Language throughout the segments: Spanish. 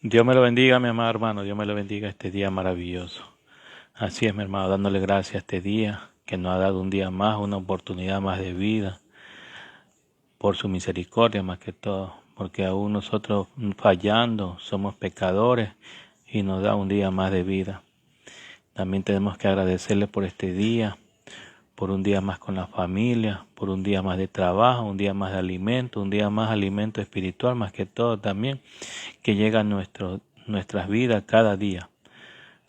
Dios me lo bendiga, mi amado hermano. Dios me lo bendiga este día maravilloso. Así es, mi hermano, dándole gracias a este día que nos ha dado un día más, una oportunidad más de vida, por su misericordia más que todo, porque aún nosotros fallando somos pecadores y nos da un día más de vida. También tenemos que agradecerle por este día, por un día más con la familia, por un día más de trabajo, un día más de alimento, un día más alimento espiritual más que todo también, que llega a nuestras vidas cada día.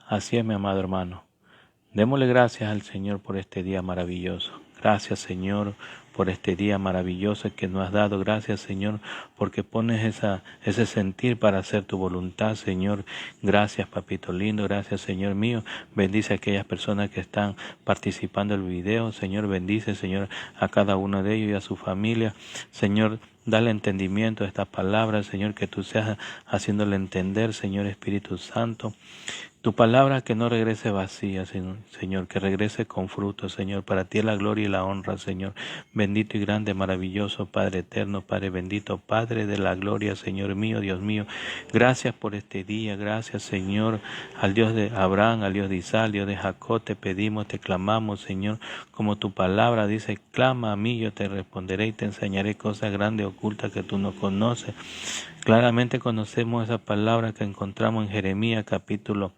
Así es, mi amado hermano. Démosle gracias al Señor por este día maravilloso. Gracias, Señor, por este día maravilloso que nos has dado. Gracias, Señor, porque pones ese sentir para hacer tu voluntad, Señor. Gracias, papito lindo. Gracias, Señor mío. Bendice a aquellas personas que están participando en el video. Señor, bendice, Señor, a cada uno de ellos y a su familia. Señor, dale entendimiento a estas palabras, Señor, que tú seas haciéndole entender, Señor Espíritu Santo. Tu palabra que no regrese vacía, Señor, que regrese con fruto, Señor. Para ti es la gloria y la honra, Señor. Bendito y grande, maravilloso, Padre eterno, Padre bendito, Padre de la gloria, Señor mío, Dios mío. Gracias por este día, gracias, Señor, al Dios de Abraham, al Dios de Isaac, al Dios de Jacob. Te pedimos, te clamamos, Señor, como tu palabra dice, clama a mí, yo te responderé y te enseñaré cosas grandes, ocultas que tú no conoces. Claramente conocemos esa palabra que encontramos en Jeremías capítulo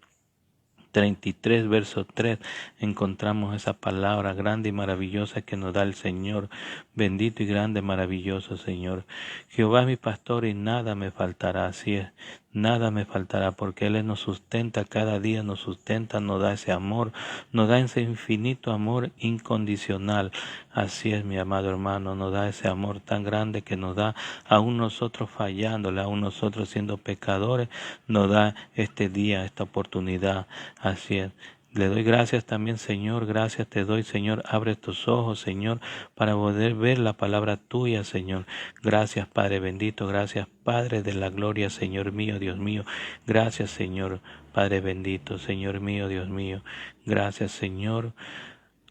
33, verso 3, encontramos esa palabra grande y maravillosa que nos da el Señor. Bendito y grande, maravilloso Señor. Jehová es mi pastor y nada me faltará. Así es, nada me faltará porque Él nos sustenta cada día, nos sustenta, nos da ese amor, nos da ese infinito amor incondicional. Así es, mi amado hermano, nos da ese amor tan grande que nos da, aún nosotros fallándole, aún nosotros siendo pecadores, nos da este día, esta oportunidad. Así es. Le doy gracias también, Señor. Gracias te doy, Señor. Abre tus ojos, Señor, para poder ver la palabra tuya, Señor. Gracias, Padre bendito. Gracias, Padre de la gloria, Señor mío, Dios mío. Gracias, Señor, Padre bendito, Señor mío, Dios mío. Gracias, Señor.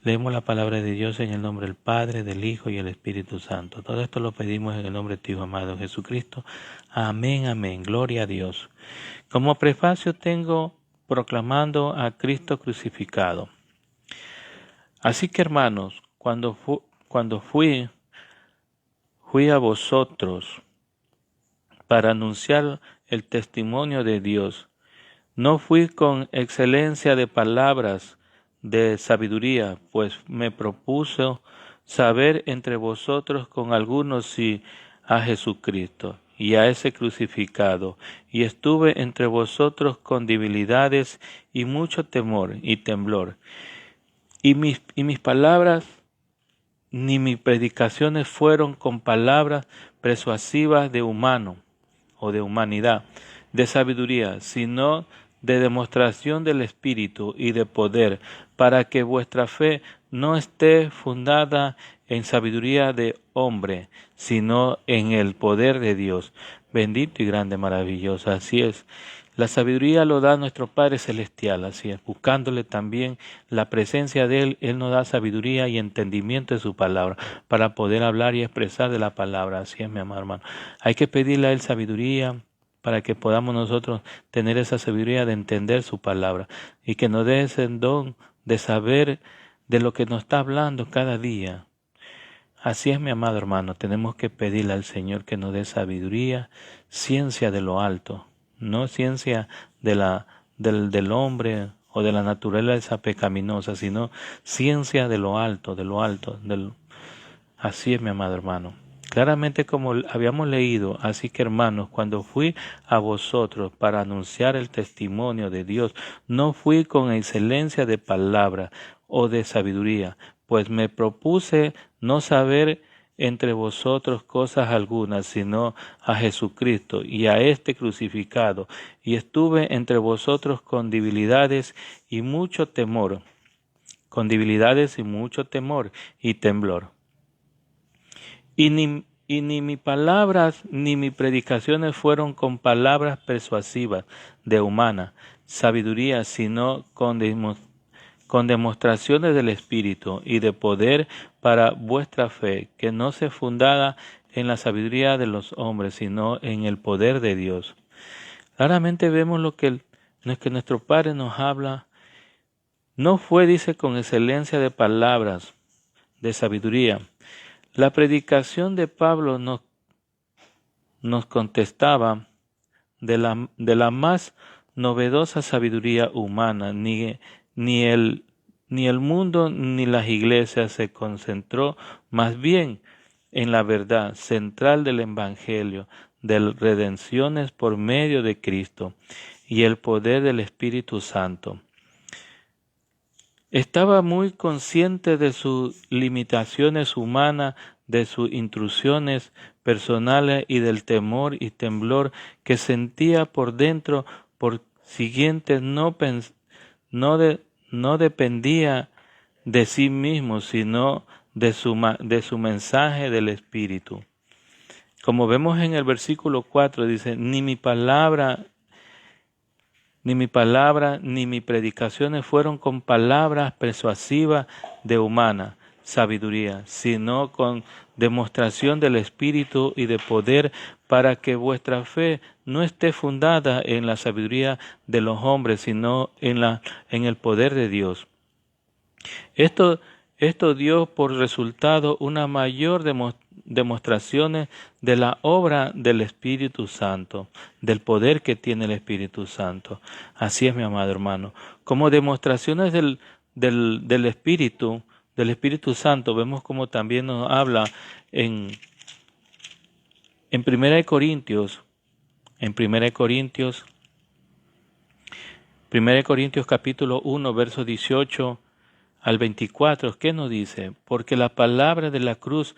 Leemos la palabra de Dios en el nombre del Padre, del Hijo y el Espíritu Santo. Todo esto lo pedimos en el nombre de tu Hijo amado Jesucristo. Amén, amén. Gloria a Dios. Como prefacio tengo proclamando a Cristo crucificado. Así que, hermanos, cuando fui a vosotros para anunciar el testimonio de Dios, no fui con excelencia de palabras de sabiduría, pues me propuso saber entre vosotros con algunos si a Jesucristo y a ese crucificado, y estuve entre vosotros con debilidades y mucho temor y temblor. Y mis palabras ni mis predicaciones fueron con palabras persuasivas de humano o de humanidad, de sabiduría, sino de demostración del Espíritu y de poder, para que vuestra fe no esté fundada en sabiduría de hombre, sino en el poder de Dios. Bendito y grande, maravilloso. Así es. La sabiduría lo da nuestro Padre Celestial, así es. Buscándole también la presencia de Él nos da sabiduría y entendimiento de su palabra, para poder hablar y expresar de la palabra. Así es, mi amado hermano. Hay que pedirle a Él sabiduría, para que podamos nosotros tener esa sabiduría de entender su palabra y que nos dé ese don de saber de lo que nos está hablando cada día. Así es, mi amado hermano, tenemos que pedirle al Señor que nos dé sabiduría, ciencia de lo alto, no ciencia del hombre o de la naturaleza pecaminosa, sino ciencia de lo alto, Así es, mi amado hermano. Claramente, como habíamos leído, así que, hermanos, cuando fui a vosotros para anunciar el testimonio de Dios, no fui con excelencia de palabra o de sabiduría, pues me propuse no saber entre vosotros cosas algunas, sino a Jesucristo y a este crucificado, y estuve entre vosotros con debilidades y mucho temor, y temblor. Y ni mis palabras ni mis predicaciones fueron con palabras persuasivas de humana sabiduría, sino con demostraciones del Espíritu y de poder, para vuestra fe, que no se fundada en la sabiduría de los hombres, sino en el poder de Dios. Claramente vemos lo que nuestro Padre nos habla. No fue, dice, con excelencia de palabras, de sabiduría. La predicación de Pablo nos contestaba de la más novedosa sabiduría humana. Ni el mundo ni las iglesias se concentró más bien en la verdad central del Evangelio, de redenciones por medio de Cristo y el poder del Espíritu Santo. Estaba muy consciente de sus limitaciones humanas, de sus intrusiones personales y del temor y temblor que sentía por dentro. Por siguiente, no dependía de sí mismo, sino de su mensaje del Espíritu. Como vemos en el versículo 4, dice, ni mi palabra, ni mis predicaciones fueron con palabras persuasivas de humana sabiduría, sino con demostración del Espíritu y de poder, para que vuestra fe no esté fundada en la sabiduría de los hombres, sino en el poder de Dios. Esto dio por resultado una mayor demostración de la obra del Espíritu Santo, del poder que tiene el Espíritu Santo. Así es, mi amado hermano. Como demostraciones del Espíritu Santo, vemos como también nos habla en 1 Corintios, en 1 Corintios capítulo 1, verso 18 al 24, ¿qué nos dice? Porque la palabra de la cruz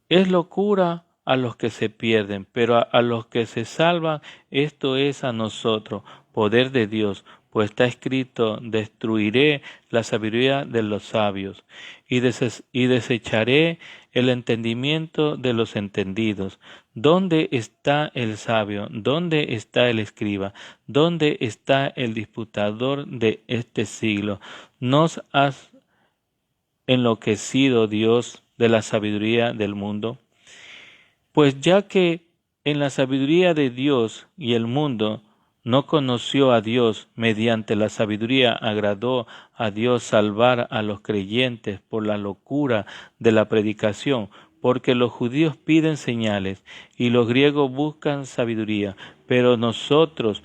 es locura a los que se pierden, pero a los que se salvan, esto es a nosotros, poder de Dios, pues está escrito, destruiré la sabiduría de los sabios y desecharé el entendimiento de los entendidos. ¿Dónde está el sabio? ¿Dónde está el escriba? ¿Dónde está el disputador de este siglo? ¿Nos has enloquecido, Dios, de la sabiduría del mundo? Pues ya que en la sabiduría de Dios y el mundo no conoció a Dios, mediante la sabiduría agradó a Dios salvar a los creyentes por la locura de la predicación, porque los judíos piden señales y los griegos buscan sabiduría, pero nosotros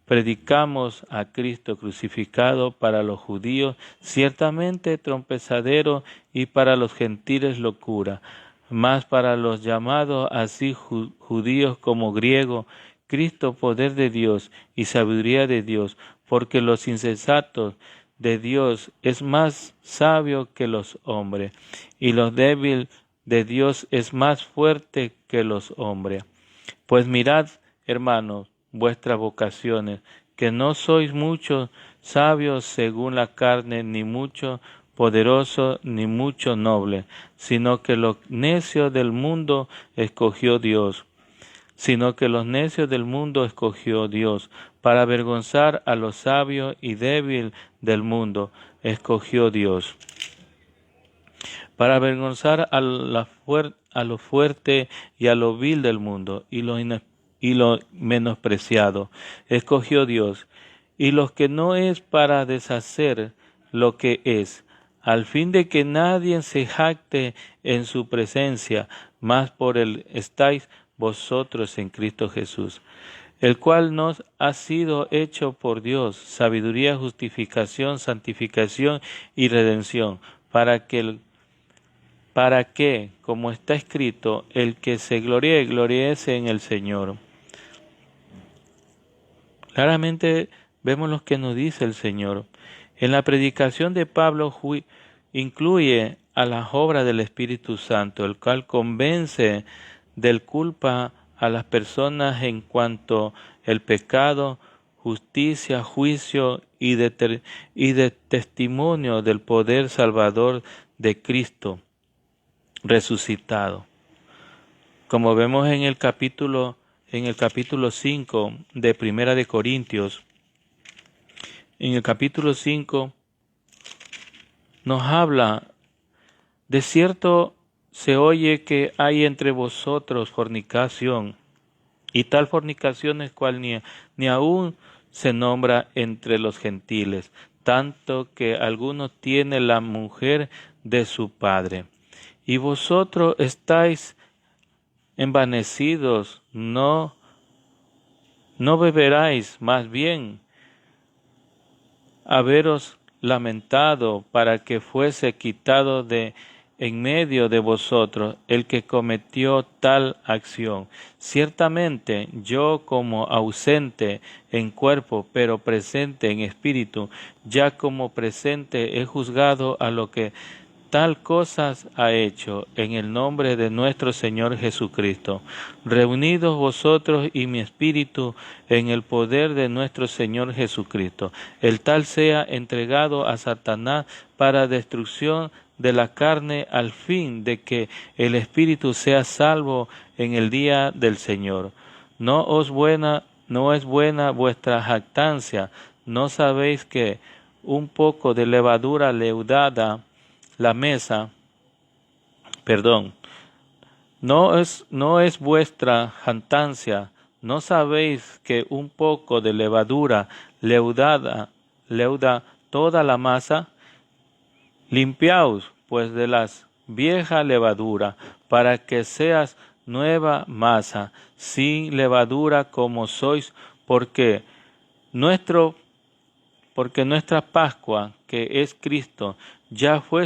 predicamos a Cristo crucificado, para los judíos ciertamente tropezadero y para los gentiles locura, mas para los llamados así judíos como griegos, Cristo poder de Dios y sabiduría de Dios, porque los insensatos de Dios es más sabio que los hombres, y los débiles de Dios es más fuerte que los hombres. Pues mirad, hermanos, vuestras vocaciones, que no sois muchos sabios según la carne, ni mucho poderosos, ni mucho nobles, sino que los necios del mundo escogió Dios, para avergonzar a los sabios, y débil del mundo escogió Dios, para avergonzar a lo fuerte y a lo vil del mundo, y lo menospreciado escogió Dios, y los que no es, para deshacer lo que es, al fin de que nadie se jacte en su presencia, mas por él estáis vosotros en Cristo Jesús, el cual nos ha sido hecho por Dios sabiduría, justificación, santificación y redención, para que, como está escrito, el que se gloríe, gloriese en el Señor. Claramente vemos lo que nos dice el Señor. En la predicación de Pablo incluye a las obras del Espíritu Santo, el cual convence del culpa a las personas en cuanto el pecado, justicia, juicio y de testimonio del poder salvador de Cristo resucitado. Como vemos en el capítulo 5 de Primera de Corintios, en el capítulo 5 nos habla: de cierto se oye que hay entre vosotros fornicación, Y tal fornicación es cual ni aún se nombra entre los gentiles, tanto que alguno tiene la mujer de su padre. Y vosotros estáis envanecidos, no beberáis, más bien haberos lamentado para que fuese quitado de en medio de vosotros el que cometió tal acción. Ciertamente yo, como ausente en cuerpo, pero presente en espíritu, ya como presente he juzgado a lo que tal cosas ha hecho en el nombre de nuestro Señor Jesucristo. Reunidos vosotros y mi espíritu en el poder de nuestro Señor Jesucristo, el tal sea entregado a Satanás para destrucción de la carne, al fin de que el espíritu sea salvo en el día del Señor. No es buena vuestra jactancia. ¿No sabéis que un poco de levadura leudada la mesa, no es vuestra jactancia? ¿No sabéis que un poco de levadura leuda toda la masa? Limpiaos pues de las vieja levadura, para que seas nueva masa, sin levadura como sois, porque nuestra Pascua, que es Cristo, ya fue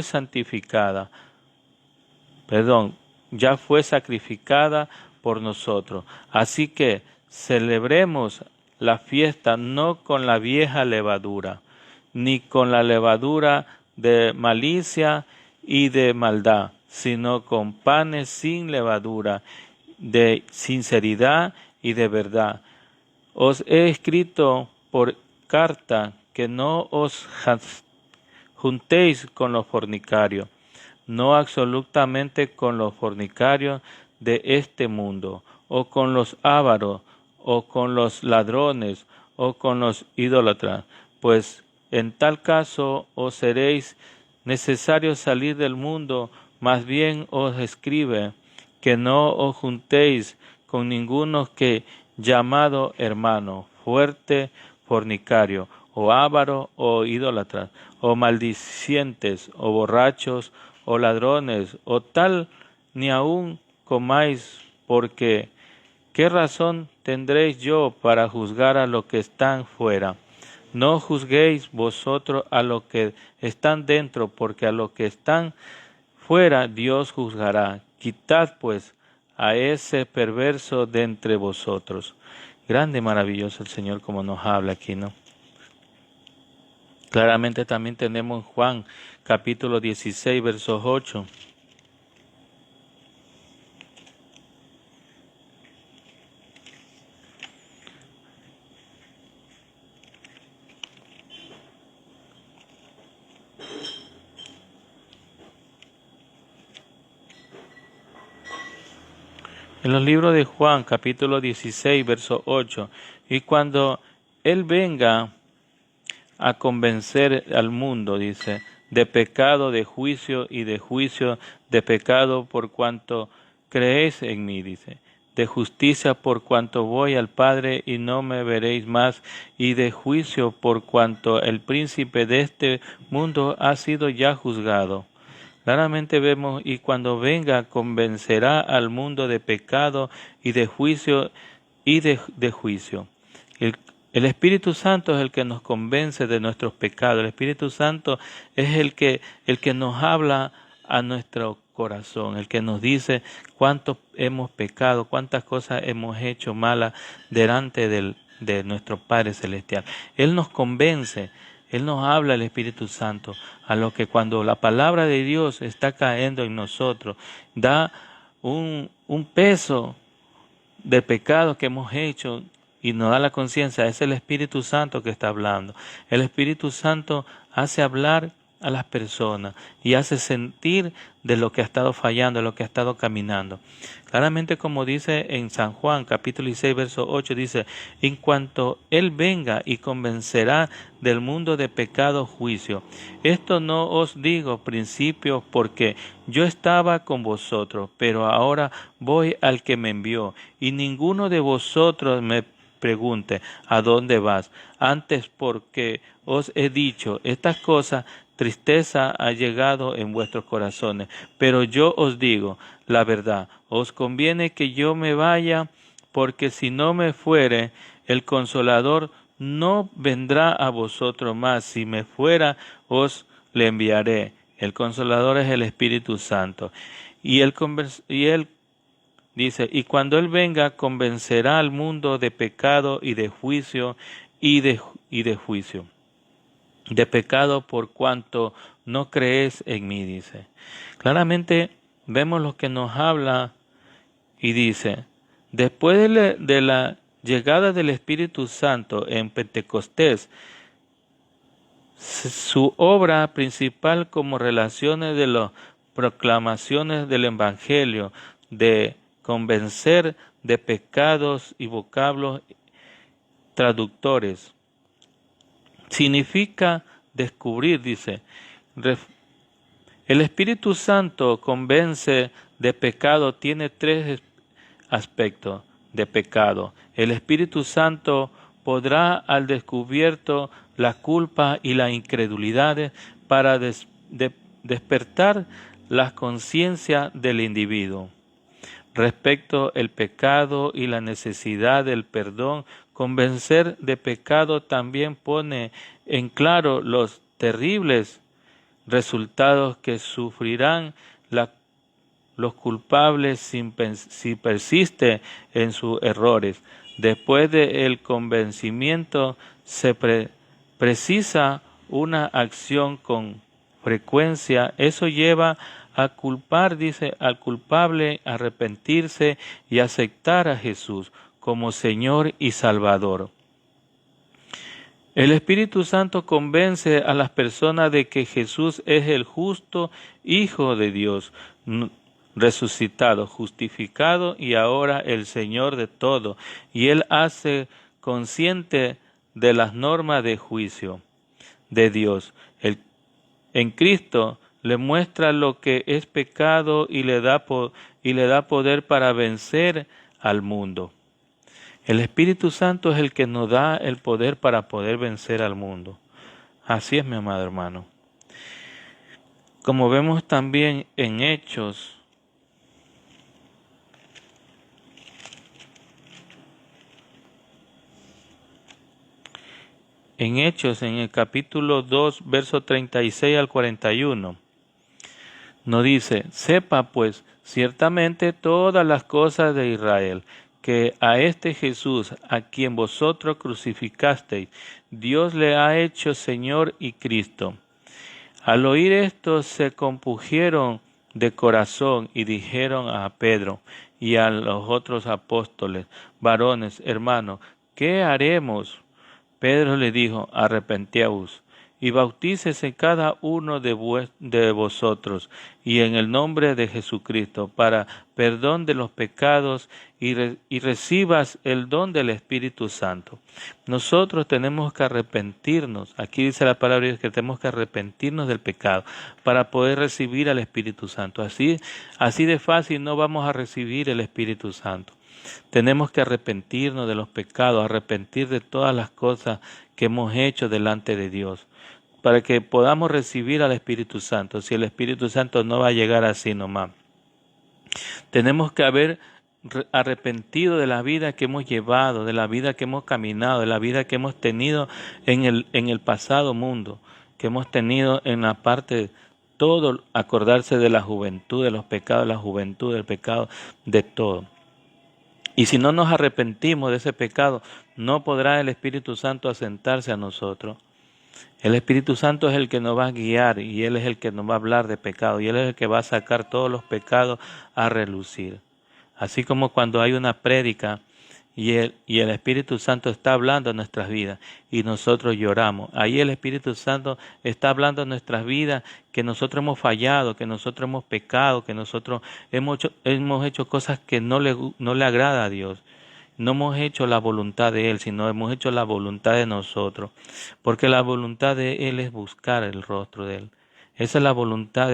ya fue sacrificada por nosotros. Así que celebremos la fiesta no con la vieja levadura, ni con la levadura de malicia y de maldad, sino con panes sin levadura, de sinceridad y de verdad. Os he escrito por carta que no os juntéis con los fornicarios, no absolutamente con los fornicarios de este mundo, o con los ávaros, o con los ladrones, o con los idólatras, pues en tal caso os seréis necesario salir del mundo. Más bien os escribe que no os juntéis con ninguno que llamado hermano, fuerte, fornicario, o avaro, o idólatras, o maldicientes, o borrachos, o ladrones, o tal, ni aun comáis, porque ¿qué razón tendréis yo para juzgar a los que están fuera? No juzguéis vosotros a los que están dentro, porque a los que están fuera Dios juzgará. Quitad pues a ese perverso de entre vosotros. Grande, maravilloso el Señor como nos habla aquí, ¿no? Claramente también tenemos en Juan capítulo 16, versos 8. En los libros de Juan capítulo 16, verso 8. Y cuando Él venga a convencer al mundo, dice, de pecado, de juicio y de juicio, de pecado por cuanto creéis en mí, dice, de justicia por cuanto voy al Padre y no me veréis más, y de juicio por cuanto el príncipe de este mundo ha sido ya juzgado. Claramente vemos, y cuando venga convencerá al mundo de pecado y de juicio de juicio. El Espíritu Santo es el que nos convence de nuestros pecados. El Espíritu Santo es el que nos habla a nuestro corazón, el que nos dice cuánto hemos pecado, cuántas cosas hemos hecho malas delante de nuestro Padre Celestial. Él nos convence, Él nos habla, el Espíritu Santo, a lo que cuando la palabra de Dios está cayendo en nosotros, da un peso de pecado que hemos hecho y nos da la conciencia. Es el Espíritu Santo que está hablando. El Espíritu Santo hace hablar a las personas y hace sentir de lo que ha estado fallando, de lo que ha estado caminando. Claramente, como dice en San Juan, capítulo 16, verso 8, dice: en cuanto Él venga y convencerá del mundo de pecado, juicio. Esto no os digo principio, porque yo estaba con vosotros, pero ahora voy al que me envió, y ninguno de vosotros me pregunte: ¿a dónde vas? Antes, porque os he dicho estas cosas, tristeza ha llegado en vuestros corazones. Pero yo os digo la verdad, os conviene que yo me vaya, porque si no me fuere, el Consolador no vendrá a vosotros más. Si me fuera, os le enviaré. El Consolador es el Espíritu Santo. Y él dice: y cuando Él venga, convencerá al mundo de pecado y de juicio, y de juicio. De pecado por cuanto no crees en mí, dice. Claramente vemos lo que nos habla y dice: después de la llegada del Espíritu Santo en Pentecostés, su obra principal como relaciones de las proclamaciones del Evangelio, de convencer de pecados y vocablos traductores, significa descubrir, dice. El Espíritu Santo convence de pecado, tiene tres aspectos de pecado. El Espíritu Santo podrá al descubierto la culpa y la incredulidad para despertar la conciencia del individuo. Respecto al pecado y la necesidad del perdón, convencer de pecado también pone en claro los terribles resultados que sufrirán los culpables si persiste en sus errores. Después del convencimiento se precisa una acción con frecuencia. Eso lleva a culpar, dice, al culpable a arrepentirse y aceptar a Jesús como Señor y Salvador. El Espíritu Santo convence a las personas de que Jesús es el justo Hijo de Dios, resucitado, justificado y ahora el Señor de todo. Y Él hace consciente de las normas de juicio de Dios. En Cristo le muestra lo que es pecado y le da poder para vencer al mundo. El Espíritu Santo es el que nos da el poder para poder vencer al mundo. Así es, mi amado hermano. Como vemos también en Hechos, en el capítulo 2, verso 36 al 41, nos dice: sepa pues ciertamente todas las cosas de Israel, que a este Jesús, a quien vosotros crucificasteis, Dios le ha hecho Señor y Cristo. Al oír esto se compungieron de corazón y dijeron a Pedro y a los otros apóstoles: varones, hermanos, ¿qué haremos? Pedro le dijo: arrepentíos y bautícese cada uno de vosotros y en el nombre de Jesucristo para perdón de los pecados y recibas el don del Espíritu Santo. Nosotros tenemos que arrepentirnos. Aquí dice la palabra de Dios que tenemos que arrepentirnos del pecado para poder recibir al Espíritu Santo. Así de fácil no vamos a recibir el Espíritu Santo. Tenemos que arrepentirnos de los pecados, arrepentir de todas las cosas que hemos hecho delante de Dios, para que podamos recibir al Espíritu Santo. Si el Espíritu Santo no va a llegar así nomás. Tenemos que haber arrepentido de la vida que hemos llevado, de la vida que hemos caminado, de la vida que hemos tenido en el pasado mundo, que hemos tenido en la parte, todo, acordarse de la juventud, de los pecados de la juventud, del pecado, de todo. Y si no nos arrepentimos de ese pecado, no podrá el Espíritu Santo asentarse a nosotros. El Espíritu Santo es el que nos va a guiar y Él es el que nos va a hablar de pecado y Él es el que va a sacar todos los pecados a relucir. Así como cuando hay una prédica y el Espíritu Santo está hablando en nuestras vidas y nosotros lloramos. Ahí el Espíritu Santo está hablando en nuestras vidas que nosotros hemos fallado, que nosotros hemos pecado, que nosotros hemos hecho cosas que no le agrada a Dios. No hemos hecho la voluntad de Él, sino hemos hecho la voluntad de nosotros, porque la voluntad de Él es buscar el rostro de Él. Esa es la voluntad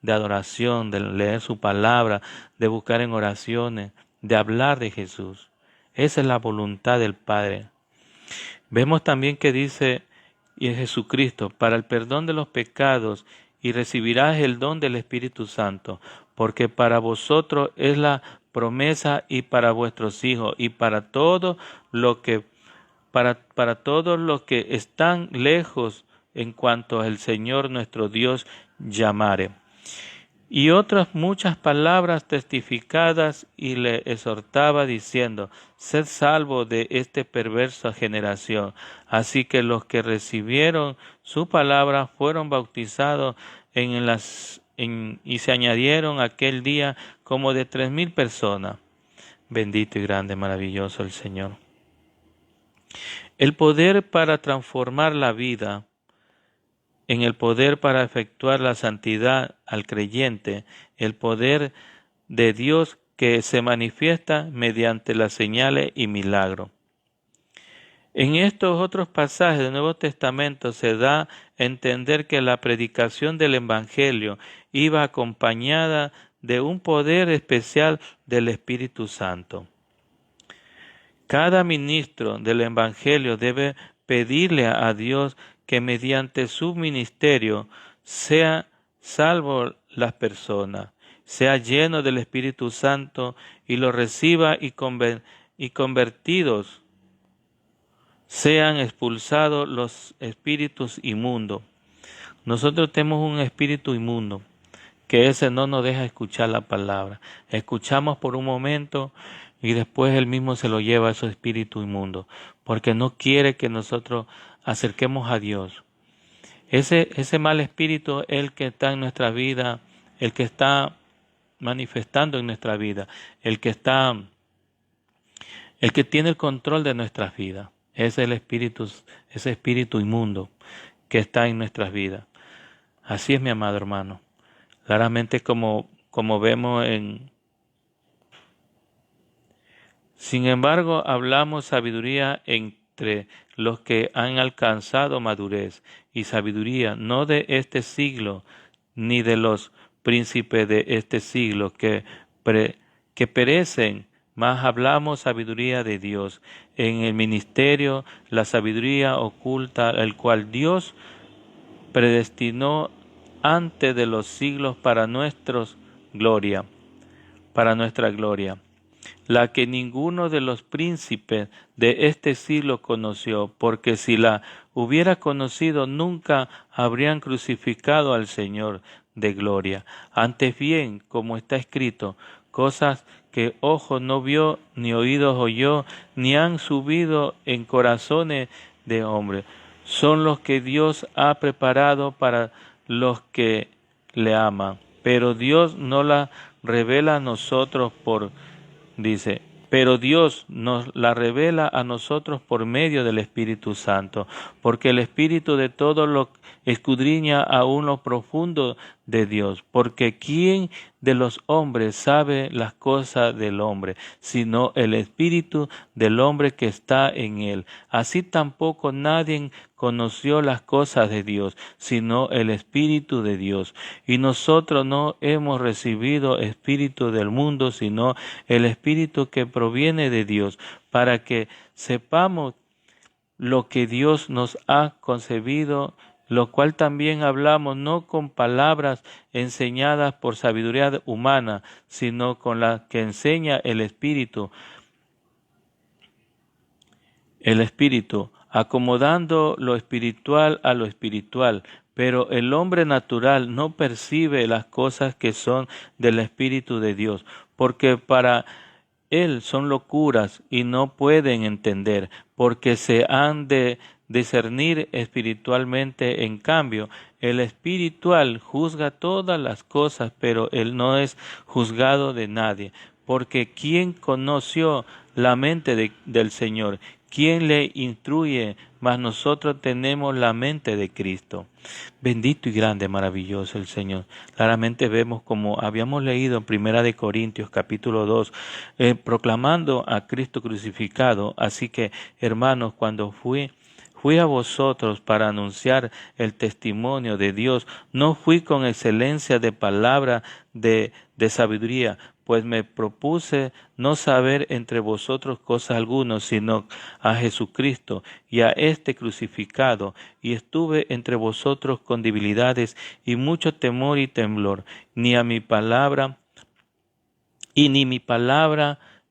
de adoración, de leer su palabra, de buscar en oraciones, de hablar de Jesús. Esa es la voluntad del Padre. Vemos también que dice y en Jesucristo, para el perdón de los pecados, y recibirás el don del Espíritu Santo, porque para vosotros es la promesa y para vuestros hijos y para todos los que están lejos en cuanto el Señor nuestro Dios llamare. Y otras muchas palabras testificadas, y le exhortaba diciendo: sed salvo de esta perversa generación. Así que los que recibieron su palabra fueron bautizados y se añadieron aquel día como de 3,000 personas. Bendito y grande, maravilloso el Señor. El poder para transformar la vida, en el poder para efectuar la santidad al creyente, el poder de Dios que se manifiesta mediante las señales y milagros. En estos otros pasajes del Nuevo Testamento se da a entender que la predicación del Evangelio iba acompañada de un poder especial del Espíritu Santo. Cada ministro del Evangelio debe pedirle a Dios que mediante su ministerio sea salvo las personas, sea lleno del Espíritu Santo y lo reciba y convertidos, sean expulsados los espíritus inmundos. Nosotros tenemos un espíritu inmundo, que ese no nos deja escuchar la palabra. Escuchamos por un momento y después él mismo se lo lleva a su espíritu inmundo, porque no quiere que nosotros acerquemos a Dios. Ese mal espíritu es el que está en nuestra vida, el que está manifestando en nuestra vida, el que tiene el control de nuestras vidas. Es el espíritu, ese espíritu inmundo que está en nuestras vidas. Así es, mi amado hermano. Claramente como vemos en... Sin embargo, hablamos sabiduría entre los que han alcanzado madurez y sabiduría, no de este siglo, ni de los príncipes de este siglo que perecen, mas hablamos sabiduría de Dios, en el ministerio, la sabiduría oculta, el cual Dios predestinó antes de los siglos para nuestra gloria, la que ninguno de los príncipes de este siglo conoció, porque si la hubiera conocido nunca habrían crucificado al Señor de gloria. Antes bien, como está escrito, cosas que ojo no vio, ni oídos oyó, ni han subido en corazones de hombre, son los que Dios ha preparado para los que le aman. Pero Dios no la revela a nosotros pero Dios nos la revela a nosotros por medio del Espíritu Santo, porque el Espíritu de todo lo escudriña aún lo profundo de Dios, porque ¿quién de los hombres sabe las cosas del hombre, sino el Espíritu del hombre que está en él? Así tampoco nadie conoció las cosas de Dios, sino el Espíritu de Dios. Y nosotros no hemos recibido espíritu del mundo, sino el Espíritu que proviene de Dios, para que sepamos lo que Dios nos ha concebido, lo cual también hablamos no con palabras enseñadas por sabiduría humana, sino con la que enseña el Espíritu, acomodando lo espiritual a lo espiritual. Pero el hombre natural no percibe las cosas que son del Espíritu de Dios, porque para él son locuras y no pueden entender, porque se han de discernir espiritualmente. En cambio, el espiritual juzga todas las cosas, pero él no es juzgado de nadie. Porque ¿quién conoció la mente del Señor. ¿Quién le instruye? Mas nosotros tenemos la mente de Cristo. Bendito y grande, maravilloso el Señor. Claramente vemos, como habíamos leído en 1 Corintios capítulo 2, proclamando a Cristo crucificado. Así que, hermanos, cuando fui a vosotros para anunciar el testimonio de Dios, no fui con excelencia de palabra de sabiduría, pues me propuse no saber entre vosotros cosa alguna, sino a Jesucristo y a este crucificado, y estuve entre vosotros con debilidades y mucho temor y temblor, ni mi palabra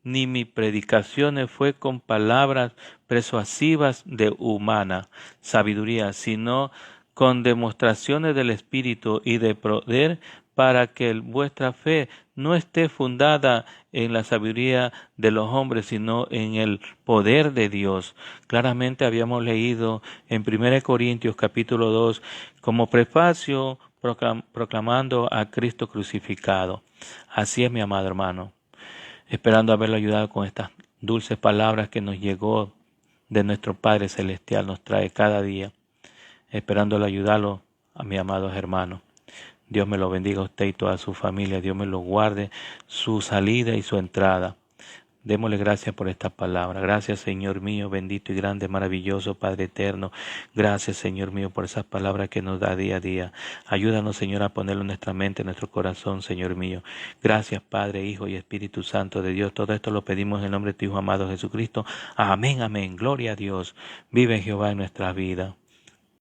ni mi predicación fue con palabras persuasivas de humana sabiduría, sino con demostraciones del Espíritu y de poder, para que vuestra fe no esté fundada en la sabiduría de los hombres, sino en el poder de Dios. Claramente habíamos leído en 1 Corintios capítulo 2 como prefacio proclamando a Cristo crucificado. Así es, mi amado hermano, esperando haberlo ayudado con estas dulces palabras que nos llegó de nuestro Padre Celestial, nos trae cada día, esperándolo ayudarlo a mis amados hermanos. Dios me lo bendiga a usted y toda su familia. Dios me lo guarde, su salida y su entrada. Démosle gracias por esta palabra. Gracias, Señor mío, bendito y grande, maravilloso, Padre eterno. Gracias, Señor mío, por esas palabras que nos da día a día. Ayúdanos, Señor, a ponerlo en nuestra mente, en nuestro corazón, Señor mío. Gracias, Padre, Hijo y Espíritu Santo de Dios. Todo esto lo pedimos en el nombre de tu Hijo amado Jesucristo. Amén, amén. Gloria a Dios. Vive Jehová en nuestras vidas.